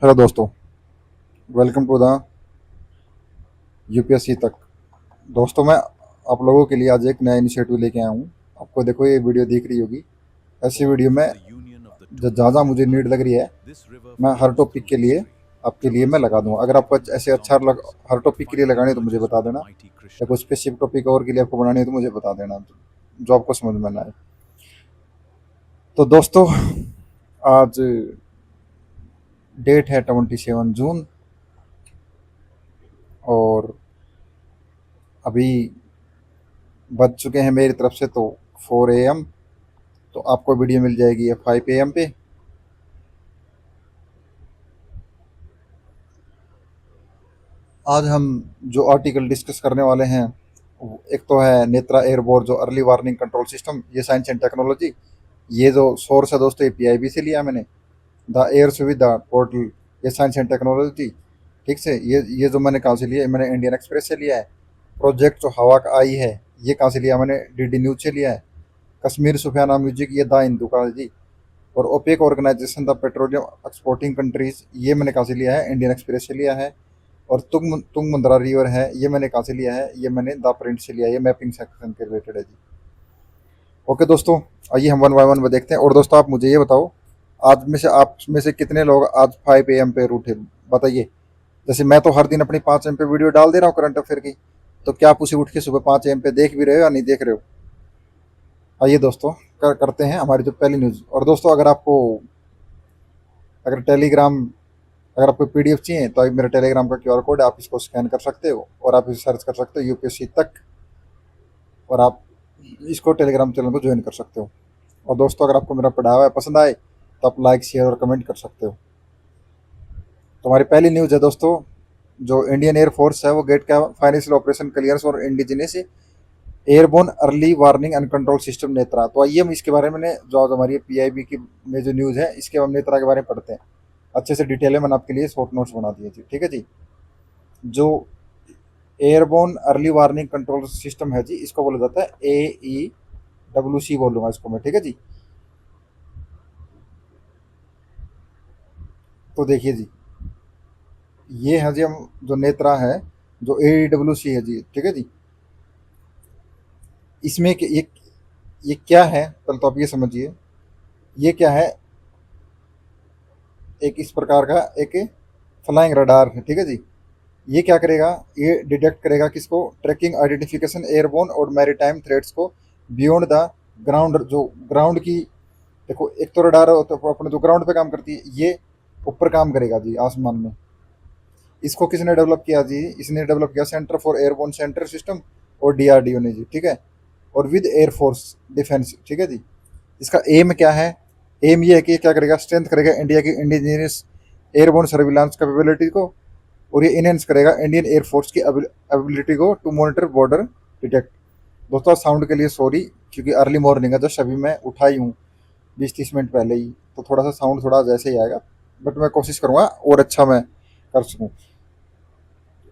Hello दोस्तों, welcome to the UPSC तक। दोस्तों, मैं आप लोगों के लिए आज एक नया इनिशिएटिव लेके आया हूँ। आपको देखो, ये वीडियो दिख रही होगी। ऐसी वीडियो में जो ज़्यादा मुझे नीड लग रही है, मैं हर टॉपिक के लिए आपके लिए मैं लगा दूँगा। अगर आपको ऐसे हर टॉपिक के लिए लगानी है तो मुझे बता देना, या कोई स्पेसिफिक टॉपिक और के लिए आपको बनानी है तो मुझे बता देना, जो आपको समझ में ना आए। तो दोस्तों, आज डेट है 27 जून, और अभी बज चुके हैं मेरी तरफ से तो 4 AM। तो आपको वीडियो मिल जाएगी ये 5 AM पे। आज हम जो आर्टिकल डिस्कस करने वाले हैं, एक तो है नेत्रा एयरबोर्न जो अर्ली वार्निंग कंट्रोल सिस्टम, ये साइंस एंड टेक्नोलॉजी। ये जो सोर्स है दोस्तों, ये पीआईबी से लिया है मैंने। द एयर सुविधा पोर्टल, ये साइंस एंड टेक्नोलॉजी। ठीक से, ये जो मैंने कहाँ से लिया है, मैंने इंडियन एक्सप्रेस से लिया है। प्रोजेक्ट जो हवा का आई है, ये कहाँ से लिया, मैंने डीडी न्यूज से लिया है। कश्मीर सुफियाना म्यूजिक, ये द हिंदू का है जी। और OPEC organisation the petroleum exporting countries, ये मैंने कहाँ से लिया है, इंडियन एक्सप्रेस से लिया है। और तुंगमुंद्रा रिवर है, ये मैंने कहाँ से लिया है, ये मैंने द प्रिंट से लिया है। ये मैपिंग सेक्शन के रिलेटेड है जी। ओके दोस्तों, आइए हम वन बाय वन में देखते हैं। और दोस्तों, आप मुझे ये बताओ, आप में से कितने लोग आज 5 AM पे रूठे, बताइए। जैसे मैं तो हर दिन अपनी 5 AM पे वीडियो डाल दे रहा हूँ करंट अफेयर की, तो क्या आप उसे उठ के सुबह 5 AM पे देख भी रहे हो या नहीं देख रहे हो? आइए दोस्तों, करते हैं हमारी जो पहली न्यूज़। और दोस्तों, अगर टेलीग्राम अगर आपको पीडीएफ चाहिए तो मेरा टेलीग्राम का क्यूआर कोड है, आप इसको स्कैन कर सकते हो और आप इसे सर्च कर सकते हो यूपीएससी तक, और आप इसको टेलीग्राम चैनल को ज्वाइन कर सकते हो। और दोस्तों, अगर आपको मेरा पढ़ाया हुआ पसंद आए तो आप लाइक शेयर और कमेंट कर सकते हो। तो हमारी पहली न्यूज़ है दोस्तों, जो इंडियन एयरफोर्स है वो गेट का फाइनेंशियल ऑपरेशन क्लियरेंस और indigenous airborne early warning and control system Netra. तो आइए हम इसके बारे में जो आज हमारी पीआईबी की में जो न्यूज़ है, इसके हम नेत्रा के बारे में पढ़ते हैं। अच्छे से डिटेल में मैंने आपके लिए शॉर्ट नोट्स बना दिए जी, ठीक है जी। जो airborne early warning control system है जी, इसको बोला जाता है AEWC बोलूंगा इसको मैं, ठीक है जी। तो देखिए जी, ये है जी, हम जो नेत्रा है, जो AEWC है जी, ठीक है जी। इसमें ये क्या है, पहले तो आप ये समझिए। ये क्या है, एक इस प्रकार का एक फ्लाइंग रडार है, ठीक है जी। ये क्या करेगा, ये डिटेक्ट करेगा किसको, ट्रैकिंग आइडेंटिफिकेशन एयरबोर्न और मैरीटाइम थ्रेट्स को बियॉन्ड द ग्राउंड, जो ग्राउंड की। देखो, एक तो रडार तो अपने जो ग्राउंड पे काम करती है, ये ऊपर काम करेगा जी, आसमान में। इसको किसने डेवलप किया जी, इसने डेवलप किया centre for airborne centre system, और डीआरडीओ ने जी, ठीक है। और विद एयरफोर्स डिफेंस, ठीक है जी। इसका एम क्या है, एम ये है कि क्या करेगा, स्ट्रेंथ करेगा इंडिया की इंडिजिनियस एयरबोर्न सर्विलांस कैपेबिलिटी को, और ये इनहेंस करेगा इंडियन एयरफोर्स की एबिलिटी को टू मॉनिटर बॉर्डर डिटेक्ट। दोस्तों, साउंड के लिए सॉरी, क्योंकि अर्ली मॉर्निंग है, जस्ट अभी मैं उठाई हूँ 20-30 मिनट पहले ही, तो थोड़ा सा साउंड थोड़ा जैसे ही आएगा, बट मैं कोशिश करूँगा और अच्छा मैं कर सकूँ।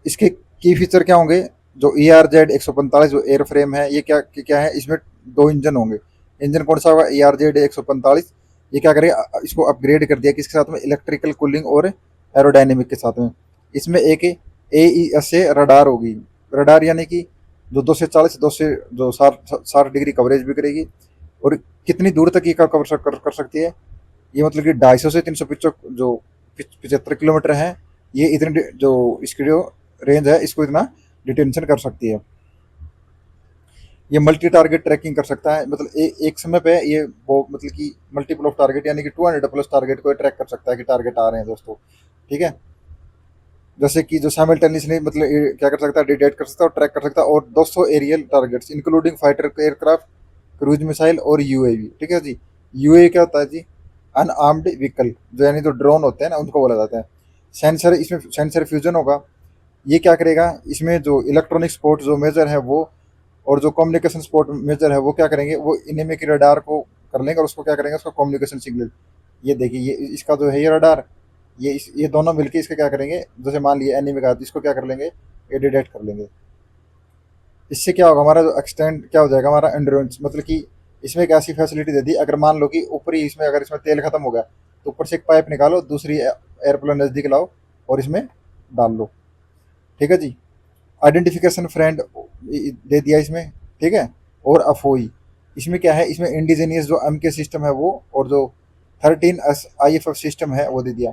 इसके की फीचर क्या होंगे, जो ERZ 145 जो एयर फ्रेम है, ये क्या है, इसमें 2 इंजन होंगे। इंजन कौन सा होगा, ERZ 145। ये क्या करेगा, इसको अपग्रेड कर दिया किसके साथ में, इलेक्ट्रिकल कूलिंग और एरोडायनेमिक के साथ में। इसमें एक AES से रडार होगी। रडार यानी कि जो 240 दो से जो 60 डिग्री कवरेज भी करेगी, और कितनी दूर तक ये कवर कर सकती है, ये मतलब कि 250 से 375 जो 75 किलोमीटर है, ये इतनी जो इसकी जो रेंज है, इसको इतना डिटेंशन कर सकती है। ये मल्टी टारगेट ट्रैकिंग कर सकता है, मतलब एक समय पे ये वो मतलब कि मल्टीपल ऑफ टारगेट, यानी कि 200+ टारगेट को ट्रैक कर सकता है कि टारगेट आ रहे हैं दोस्तों, ठीक है। जैसे कि जो साइमल्टेनियसली मतलब ये क्या कर सकता है, डिटेक्ट कर सकता है और ट्रैक कर सकता है। और 200 aerial targets including fighter aircraft, cruise missile और यूएवी, ठीक है जी। यूएवी क्या होता है जी, अनआर्म्ड व्हीकल, जो यानी जो ड्रोन होते हैं ना, उनको बोला जाता है। सेंसर, इसमें सेंसर फ्यूजन होगा। ये क्या करेगा, इसमें जो इलेक्ट्रॉनिक सपोर्ट जो मेजर है वो, और जो कम्युनिकेशन सपोर्ट मेजर है वो क्या करेंगे, वो इनेमिक रडार को कर लेंगे और उसको क्या करेंगे, उसका कम्युनिकेशन सिग्नल। ये देखिए, ये इसका जो है ये रडार, ये दोनों मिलके इसके क्या करेंगे, जैसे मान लिए एनिमिक आती, इसको क्या कर लेंगे, ये डिटेक्ट कर लेंगे। इससे क्या होगा, हमारा जो एक्सटेंड क्या हो जाएगा, हमारा एंड्योरेंस, मतलब कि इसमें एक ऐसी फैसिलिटी दे दी, अगर मान लो कि ऊपरी इसमें अगर इसमें तेल खत्म हो गया, तो ऊपर से एक पाइप निकालो, दूसरी एयरप्लेन नज़दीक लाओ और इसमें डाल लो, ठीक है जी। आइडेंटिफिकेशन फ्रेंड दे दिया इसमें, ठीक है। और अफोई, इसमें क्या है, इसमें इंडिजीनियस जो एम के सिस्टम है वो, और जो 13 IFF सिस्टम है वो दे दिया।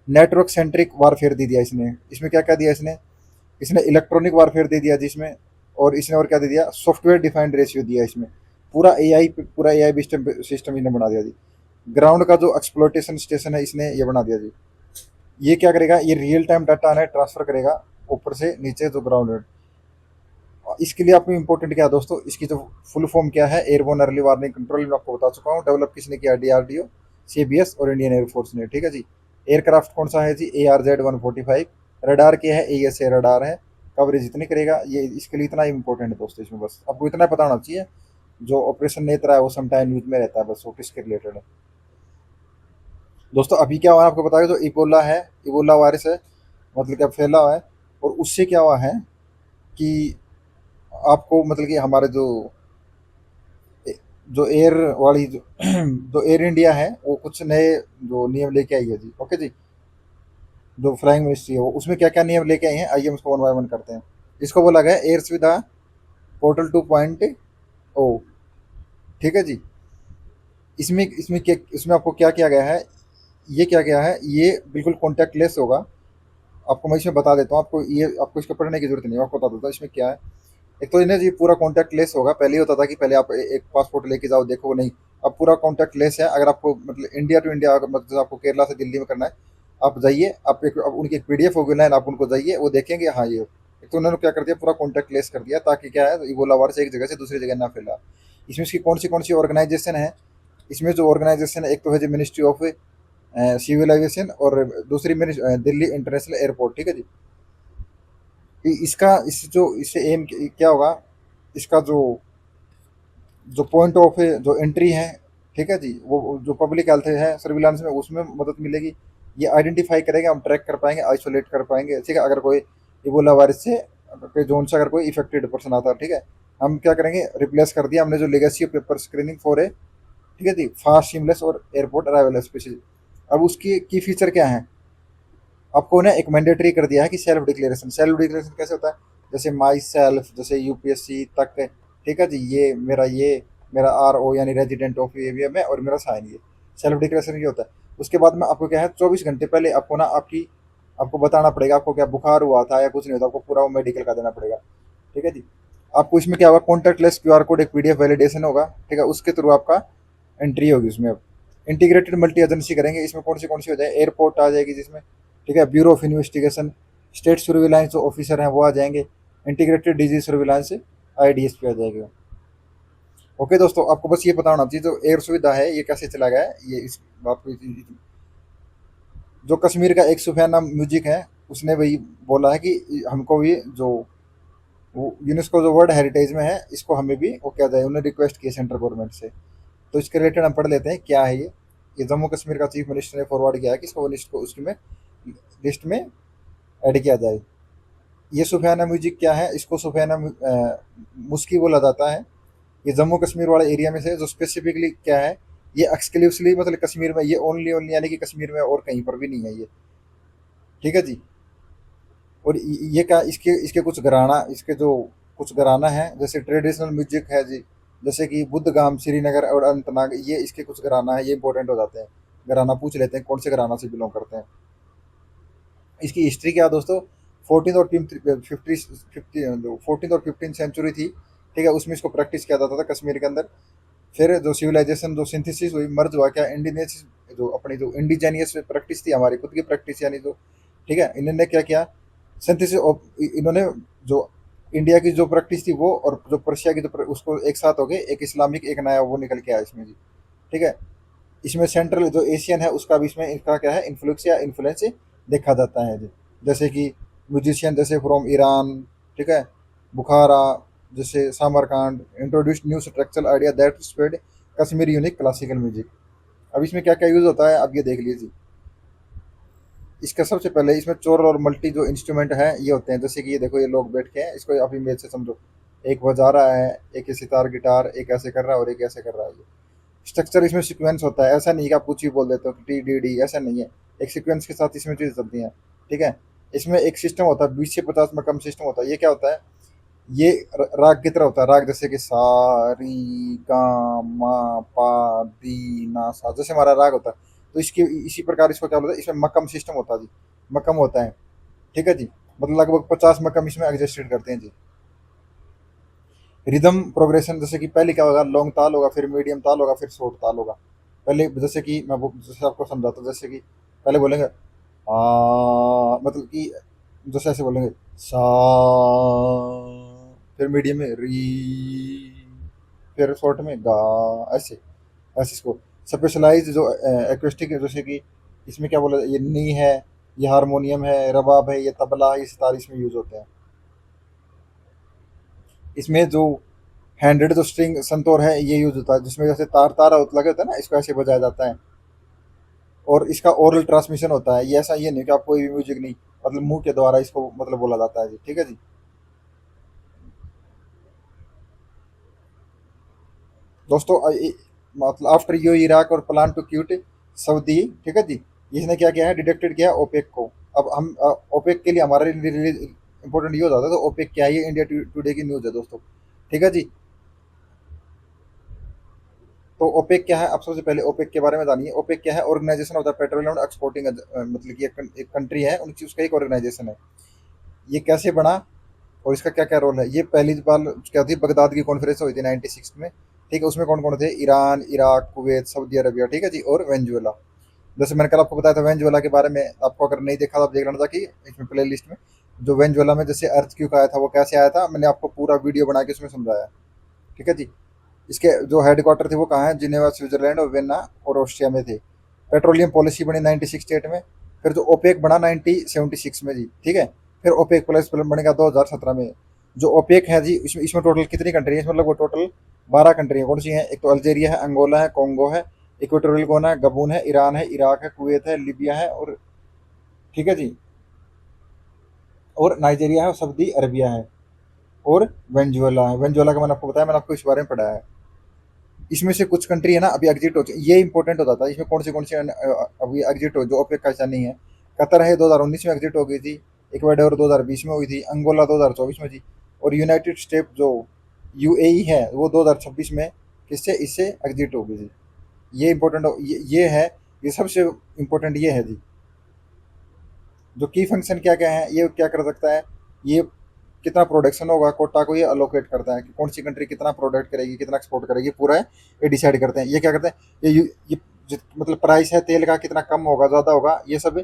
नेटवर्क सेंट्रिक वारफेयर दे दिया इसने। इसमें क्या क्या दिया इसने, इसने इलेक्ट्रॉनिक वारफेयर दे दिया जिसमें, और इसने और क्या दे दिया, सॉफ्टवेयर डिफाइंड रेशियो दिया इसमें। पूरा ए आई सिस्टम सिस्टम इसने बना दिया जी। ग्राउंड का जो एक्सप्लोटेशन स्टेशन है इसने ये बना दिया जी। ये क्या करेगा, ये रियल टाइम डाटा है ट्रांसफर करेगा ऊपर से नीचे जो ग्राउंड है। इसके लिए आपको इंपॉर्टेंट क्या है दोस्तों, इसकी जो फुल फॉर्म क्या है, एयरबोर्न अर्ली वार्निंग कंट्रोल, मैं आपको बता चुका हूँ। डेवलप किसने किया, DRDO, CBS और इंडियन एयरफोर्स ने, ठीक है जी। एयरक्राफ्ट कौन सा है जी, ARZ-145। रडार क्या है, ASA रडार है। कवरेज इतनी करेगा, ये इसके लिए इतना इंपॉर्टेंट है दोस्तों। इसमें बस आपको इतना पता होना चाहिए, जो ऑपरेशन नेत्रा है वो समटाइम न्यूज में रहता है, बस वो किसके रिलेटेड है दोस्तों। अभी क्या हुआ है आपको बताया, जो इबोला है, इबोला वायरस है, मतलब क्या फैला हुआ है, और उससे क्या हुआ है कि आपको मतलब कि हमारे जो जो एयर वाली जो एयर इंडिया है वो कुछ नए जो नियम लेके आई है जी, ओके जी। जो फ्लाइंग मिनिस्ट्री है वो, उसमें क्या क्या नियम लेके आई हैं, आइए हम उसको वन बाय वन करते हैं। इसको बोला गया एयर सुविधा पोर्टल 2.0, ठीक है जी। इसमें इसमें क्या, इसमें आपको क्या किया गया है, ये क्या गया है, ये बिल्कुल कॉन्टैक्टलेस होगा। आपको मैं इसमें बता देता हूँ, आपको ये आपको इसको पढ़ने की जरूरत नहीं है, आपको बता देता हूँ इसमें क्या है। एक तो इन्हें जी पूरा कॉन्टैक्ट लेस होगा। पहले ही होता था कि पहले आप एक पासपोर्ट लेके जाओ देखो, नहीं, अब पूरा कॉन्टैक्ट लेस है। अगर आपको मतलब इंडिया टू इंडिया, मतलब आपको केरला से दिल्ली में करना है, आप जाइए, आप एक अब उनकी एक PDF होगी लाइन, आप उनको जाइए, वो देखेंगे हाँ ये। एक तो उन्होंने क्या कर दिया, पूरा कॉन्टैक्ट लेस कर दिया, ताकि क्या है, इबोला वायरस एक जगह से दूसरी जगह ना फैला। इसमें इसकी कौन सी ऑर्गेनाइजेशन है, इसमें जो ऑर्गेनाइजेशन है, एक तो है जी मिनिस्ट्री ऑफ सिविल एविएशन, और दूसरी दिल्ली इंटरनेशनल एयरपोर्ट, ठीक है जी। इसका इस जो इससे एम क्या होगा, इसका जो जो पॉइंट ऑफ जो एंट्री है, ठीक है जी, वो जो पब्लिक हेल्थ है सर्विलांस में, उसमें मदद मिलेगी। ये आइडेंटिफाई करेंगे, हम ट्रैक कर पाएंगे, आइसोलेट कर पाएंगे, ठीक है। अगर कोई इबोला वायरस से के जोन से अगर कोई इफेक्टेड पर्सन आता है, ठीक है, हम क्या करेंगे, रिप्लेस कर दिया हमने जो legacy paper screening for a, ठीक है जी, फास्ट सीमलेस और एयरपोर्ट अराइवल स्पेशल। अब उसकी की फीचर क्या है, आपको ना एक मैंडेटरी कर दिया है कि सेल्फ डिक्लेरेशन। सेल्फ डिक्लेरेशन कैसे होता है, जैसे माई सेल्फ, जैसे UPSC तक, ठीक है जी, ये मेरा RO यानी रेजिडेंट ऑफ एरिया में, और मेरा साइन, ये सेल्फ डिक्लेरेशन ये होता है। उसके बाद में आपको क्या है, 24 घंटे पहले आपको ना आपको बताना पड़ेगा, आपको क्या बुखार हुआ था या कुछ नहीं होता, आपको पूरा वो मेडिकल का देना पड़ेगा, ठीक है जी। आपको इसमें क्या होगा, कॉन्टैक्ट लेस QR कोड, एक PDF वैलिडेशन होगा, ठीक है, उसके थ्रू आपका एंट्री होगी उसमें। अब इंटीग्रेटेड मल्टी एजेंसी करेंगे, इसमें कौन सी हो जाए, एयरपोर्ट आ जाएगी जिसमें, ठीक है, bureau of investigation, state surveillance जो ऑफिसर हैं वो आ जाएंगे, इंटीग्रेटेड डिजीज सर्विलांस IDSP आ जाएगा। ओके दोस्तों, आपको बस ये पता होना चाहिए जो एयर सुविधा है ये कैसे चला गया है, ये इस बात को। जो कश्मीर का एक सुफियाना म्यूजिक है, उसने वही बोला है कि हमको भी जो यूनेस्को जो वर्ल्ड हेरिटेज में है, इसको हमें भी वो क्या जाए, उन्होंने रिक्वेस्ट की सेंट्रल गवर्नमेंट से। तो इसके रिलेटेड हम पढ़ लेते हैं क्या है ये जम्मू कश्मीर का चीफ मिनिस्टर ने फॉरवर्ड किया है कि इसको लिस्ट को उसकी में लिस्ट में ऐड किया जाए। ये सुफियाना म्यूजिक क्या है, इसको सुफियाना मुस्की बोला जाता है। ये जम्मू कश्मीर वाले एरिया में से जो स्पेसिफिकली क्या है, ये एक्सक्लूसिवली मतलब कश्मीर में, ये ओनली ओनली यानी कि कश्मीर में और कहीं पर भी नहीं है ये, ठीक है जी। और ये क्या, इसके इसके कुछ घराना, इसके जो कुछ घराना है, जैसे ट्रेडिशनल म्यूजिक है जी, जैसे कि बुद्धगाम, श्रीनगर और अनंतनाग, ये इसके कुछ घराना है, ये इंपॉर्टेंट हो जाते हैं। घराना पूछ लेते हैं कौन से घराना से बिलोंग करते हैं। इसकी हिस्ट्री क्या है दोस्तों, 14th और 15th सेंचुरी थी, ठीक है, उसमें इसको प्रैक्टिस किया जाता था कश्मीर के अंदर। फिर जो सिविलाइजेशन जो सिंथेसिस हुई, मर्ज हुआ क्या, इंडिजिनियस जो अपनी जो इंडिजिनियस प्रैक्टिस थी, हमारी खुद की प्रैक्टिस यानी जो, ठीक है, इन्होंने क्या किया, सिंथेसिस इन्होंने जो इंडिया की जो प्रैक्टिस थी वो, और जो पर्शिया की जो उसको एक साथ हो गए, एक इस्लामिक एक नया वो निकल के आया इसमें जी, ठीक है। इसमें सेंट्रल जो एशियन है उसका भी इसमें इनका क्या है, इन्फ्लुएंस या इन्फ्लुएंस देखा जाता है जी। जैसे कि म्यूजिशियन जैसे फ्रॉम ईरान, ठीक है, बुखारा, जैसे Samarkand introduced new structural idea that spread Kashmiri unique classical music. अब इसमें क्या क्या यूज़ होता है, अब ये देख लीजिए। इसका सबसे पहले इसमें चोर और मल्टी जो इंस्ट्रूमेंट हैं ये होते हैं, जैसे कि ये देखो, ये लोग बैठ के हैं, इसको आप इमेज से समझो, एक बजा रहा है, एक सितार गिटार, एक ऐसे कर रहा है और एक ऐसे कर रहा है। स्ट्रक्चर इसमें सीक्वेंस होता है, ऐसा नहीं कि आप कुछ भी बोल देते हो कि टी डी डी, ऐसा नहीं है। एक सीक्वेंस के साथ इसमें चीज़ चलती हैं, ठीक है। इसमें एक सिस्टम होता है, 20 से 50 में कम सिस्टम होता है। ये क्या होता है, ये राग की तरह होता है। राग जैसे कि सा री गा मा पा दी ना सा, जैसे हमारा राग होता है। तो इसकी इसी प्रकार इसको क्या बोलते हैं, इसमें मकम सिस्टम होता है जी, मकम होता है, ठीक है जी। मतलब लगभग 50 मकम इसमें एग्जिस्टेड करते हैं जी। रिदम प्रोग्रेशन जैसे कि पहले क्या होगा, लॉन्ग ताल होगा, फिर मीडियम ताल होगा, फिर शॉर्ट ताल होगा। पहले जैसे कि जैसे आपको समझाता हूँ, जैसे कि पहले बोलेंगे मतलब कि जैसे ऐसे बोलेंगे सा, फिर मीडियम में री, फिर शॉर्ट में गा, ऐसे ऐसे इसको स्पेशलाइज जो एक्वेस्टिक है, जैसे कि इसमें क्या बोला, ये नी है, ये हारमोनियम है, रबाब है, ये तबला है, ये सितार इसमें यूज होते हैं। इसमें जो हैंडेड जो स्ट्रिंग संतूर है ये यूज होता है, जिसमें जैसे तार तार लगे होता है ना, इसको ऐसे बजाया जाता है। और इसका ओरल ट्रांसमिशन होता है, ये ऐसा ये नहीं कि आप कोई भी म्यूजिक नहीं, मतलब मुंह के द्वारा इसको मतलब बोला जाता है जी, ठीक है जी। दोस्तों मतलब आफ्टर यू इराक और प्लान टू क्यूट सऊदी, ठीक है जी। इसने क्या किया है, डिटेक्टेड किया ओपेक को। अब हम ओपेक के लिए हमारे इंपॉर्टेंट ये हो जाता है, तो ओपेक क्या है, ये इंडिया टुडे की न्यूज़ है दोस्तों, ठीक है जी। तो ओपेक क्या है, आप सबसे पहले ओपेक के बारे में जानिए। ओपेक क्या है, ऑर्गेनाइजेशन होता है पेट्रोलियम एक्सपोर्टिंग, मतलब कि एक कंट्री है, उनकी उसका एक ऑर्गेनाइजेशन है। ये कैसे बना और इसका क्या क्या रोल है, ये पहली बार क्या थी, बगदाद की कॉन्फ्रेंस हुई थी 96 में, ठीक है। उसमें कौन कौन थे, Iran, Iraq, Kuwait, Saudi Arabia, ठीक है जी, और वेनेजुएला। जैसे मैंने कल आपको बताया था वेनेजुएला के बारे में, आपको अगर नहीं देखा तो आप देख लेना था कि इसमें प्ले लिस्ट में जो वेनेजुएला में जैसे अर्थ क्यों आया था, वो कैसे आया था, मैंने आपको पूरा वीडियो बना के उसमें समझाया, ठीक है जी। इसके जो हेडक्वार्टर थे वो कहाँ है, जिनेवा स्विट्जरलैंड और वेना और ऑस्ट्रिया में थे। पेट्रोलियम पॉलिसी बनी 1968 में। फिर जो ओपेक बना 1976 में जी, ठीक है। फिर ओपेक प्लस बनेगा 2017 में। जो ओपेक है जी, इसमें इसमें टोटल कितनी कंट्री है, इसमें लगभग टोटल 12 कंट्री है। कौन सी है, एक तो अल्जेरिया है, अंगोला है, कॉन्गो है, इक्वेटोरियल गोना है, गबून है, ईरान है, इराक है, कुवैत है, लीबिया है, और ठीक है जी, और नाइजीरिया है, और सऊदी अरबिया है, और वेनेजुएला है। वेनेजुएला का मैंने आपको बताया, मैंने आपको इस बारे में पढ़ाया है। इसमें से कुछ कंट्री है ना अभी एग्जिट हो चुकी, ये इंपॉर्टेंट होता था, इसमें कौन सी अभी एग्जिट हो, जो ओपेक का हिस्सा नहीं है। कतर है 2019 में एग्जिट हो गई थी, इक्वाडोर 2020 में हुई थी, अंगोला 2024 में थी, और यूनाइटेड स्टेट जो यूएई है वो 2026 में किससे, इससे एग्जिट हो गई थी। ये इंपॉर्टेंट ये है, ये सबसे इंपॉर्टेंट ये है जी। जो की फंक्शन क्या क्या है, ये क्या कर सकता है, ये कितना प्रोडक्शन होगा, कोटा को ये अलोकेट करता है कि कौन सी कंट्री कितना प्रोडक्ट करेगी, कितना एक्सपोर्ट करेगी, पूरा है ये डिसाइड करते हैं। ये क्या करते हैं, ये मतलब प्राइस है तेल का कितना कम होगा, ज़्यादा होगा, ये सब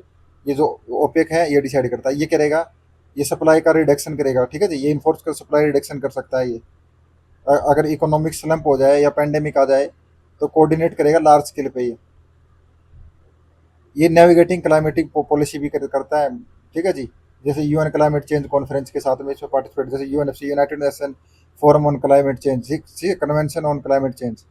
ये जो ओपेक है ये डिसाइड करता है। ये करेगा, ये सप्लाई का रिडक्शन करेगा, ठीक है जी। ये इन्फोर्स कर सप्लाई रिडक्शन कर सकता है ये। अगर इकोनॉमिक स्लम्प हो जाए या पेंडेमिक आ जाए तो कोऑर्डिनेट करेगा लार्ज स्केल पे ये नेविगेटिंग क्लाइमेटिक पॉलिसी भी करता है, ठीक है जी। जैसे यूएन क्लाइमेट चेंज कॉन्फ्रेंस के साथ में इसमें पार्टिसिपेट, जैसे UNFC, United Nation Forum on Climate Change, Convention on Climate Change,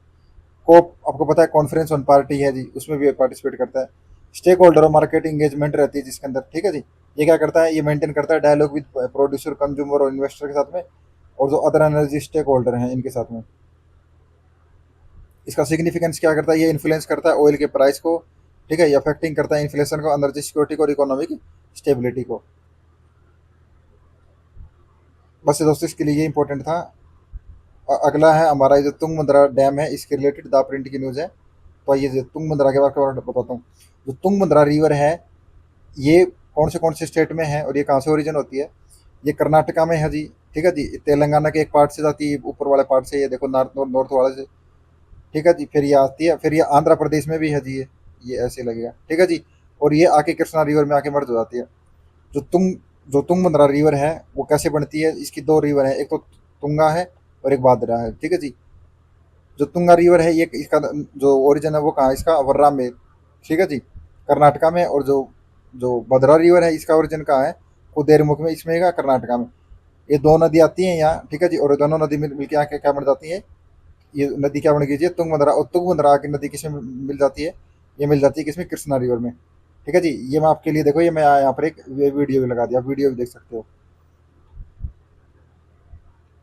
COP आपको पता है कॉन्फ्रेंस ऑन पार्टी है जी, उसमें भी पार्टिसिपेट करता है। स्टेक होल्डर और मार्केट इंगेजमेंट रहती है जिसके अंदर, ठीक है जी। ये क्या करता है, ये मेंटेन करता है डायलॉग विद प्रोड्यूसर, कंज्यूमर और इन्वेस्टर के साथ में, और जो अदर एनर्जी स्टेक होल्डर हैं इनके साथ में। इसका सिग्निफिकेंस क्या करता है, ये इन्फ्लुएंस करता है ऑयल के प्राइस को, ठीक है। ये अफेक्टिंग करता है इन्फ्लेशन को, एनर्जी सिक्योरिटी को, और इकोनॉमिक स्टेबिलिटी को। बस ये दोस्तों इसके लिए ये इंपॉर्टेंट था। अगला है हमारा ये जो तुंगभद्रा डैम है, इसके रिलेटेड द प्रिंट की न्यूज़ है। तो ये जो तुंगभद्रा के बारे में बताता हूँ। जो तुंगभद्रा रिवर है, ये कौन से स्टेट में है और ये कहाँ से ओरिजिन होती है, ये कर्नाटका में है जी, ठीक है जी। तेलंगाना के एक पार्ट से जाती है, ऊपर वाले पार्ट से, ये देखो नॉर्थ वाले से, ठीक है जी। फिर ये आती है, फिर ये आंध्र प्रदेश में भी है जी, ये ऐसे लगेगा, ठीक है जी। और ये आके कृष्णा रिवर में आके मर्ज हो जाती है। जो तुंगभद्रा रिवर है वो कैसे बनती है, इसकी दो रिवर है, एक तो तुंगा है और एक भाद्रा है, ठीक है जी। जो तुंगा रिवर है ये इसका जो ओरिजिन है वो कहाँ है, इसका वर्रा में, ठीक है जी, कर्नाटका में। और जो जो भद्रा रिवर है इसका ओरिजिन कहाँ है, कुदेरमुख में, इसमें का कर्नाटका में। ये दो नदी आती हैं यहाँ, ठीक है जी, और दोनों नदी मिलकर आके क्या बन जाती है, ये नदी क्या बन गई है, तुंगभद्रा। और तुंगभद्रा की नदी किसमें मिल जाती है, ये मिल जाती है किसमें, कृष्णा रिवर में, ठीक है जी। ये मैं आपके लिए देखो, ये मैं यहाँ पर एक वीडियो भी लगा दिया, वीडियो भी देख सकते हो।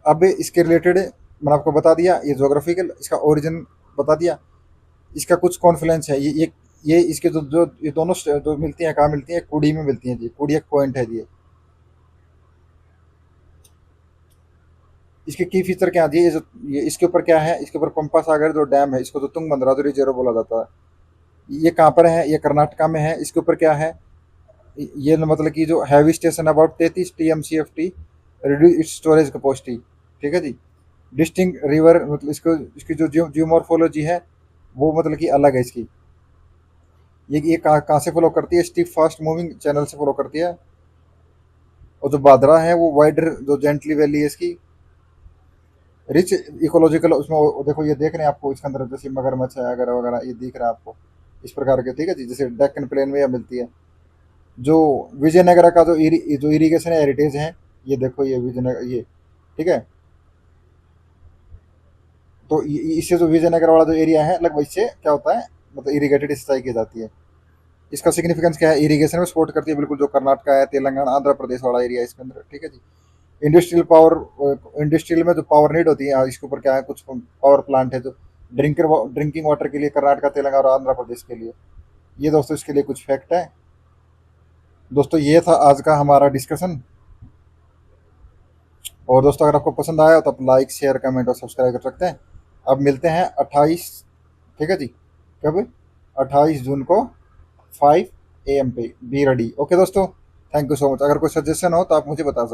अब इसके रिलेटेड मैंने आपको बता दिया, ये जोग्राफिकल इसका ओरिजिन बता दिया। इसका कुछ कॉन्फ्लुएंस है, ये इसके जो जो ये दोनों जो मिलती हैं, कहाँ मिलती हैं, कुड़ी में मिलती हैं जी, कुड़ी एक पॉइंट है जी। इसके की फीचर क्या है जी, ये इसके ऊपर क्या है, इसके ऊपर पंपा सागर जो डैम है, इसको जो तुंगभद्रा रिजर्व बोला जाता है, ये कहाँ पर है, ये कर्नाटका में है। इसके ऊपर क्या है, ये मतलब कि जो heavy station about 33 TMCFT reduce storage capacity, ठीक है जी। डिस्टिंग रिवर, मतलब इसको इसकी जो जियोमॉर्फोलॉजी है वो मतलब कि अलग है इसकी। ये कहाँ कहाँ से फॉलो करती है, स्टीप फास्ट मूविंग चैनल से फॉलो करती है। और जो बादरा है वो वाइडर जो जेंटली वैली है इसकी, रिच इकोलॉजिकल, उसमें देखो ये देख रहे हैं आपको, इसके अंदर जैसे मगरमच्छ है वगैरह वगैरह, ये दिख रहा है आपको इस प्रकार के, ठीक है जी। जैसे डेक्कन प्लेन में यह मिलती है। जो विजयनगरा का जो इरिगेशन हेरिटेज है, ये देखो ये विजयनगर ये, ठीक है। तो इससे जो विजयनगर वाला जो एरिया है, लगभग इससे क्या होता है, मतलब इरीगेटेड सिंचाई की जाती है। इसका सिग्निफिकेंस क्या है, इरिगेशन में सपोर्ट करती है बिल्कुल, जो कर्नाटका है, तेलंगाना, आंध्र प्रदेश वाला एरिया है इसके अंदर, ठीक है जी। इंडस्ट्रियल पावर, इंडस्ट्रियल में जो पावर नीड होती है, इसके ऊपर क्या है, कुछ पावर प्लांट है जो ड्रिंकिंग वाटर के लिए, कर्नाटका, तेलंगाना और आंध्र प्रदेश के लिए। ये दोस्तों इसके लिए कुछ फैक्ट है। दोस्तों ये था आज का हमारा डिस्कशन। और दोस्तों अगर आपको पसंद आया तो आप लाइक शेयर कमेंट और सब्सक्राइब कर सकते हैं। अब मिलते हैं 28, ठीक है जी, कब, 28 जून को 5 AM पे। Be ready. ओके दोस्तों, थैंक यू सो मच। अगर कोई सजेशन हो तो आप मुझे बता सकते हैं।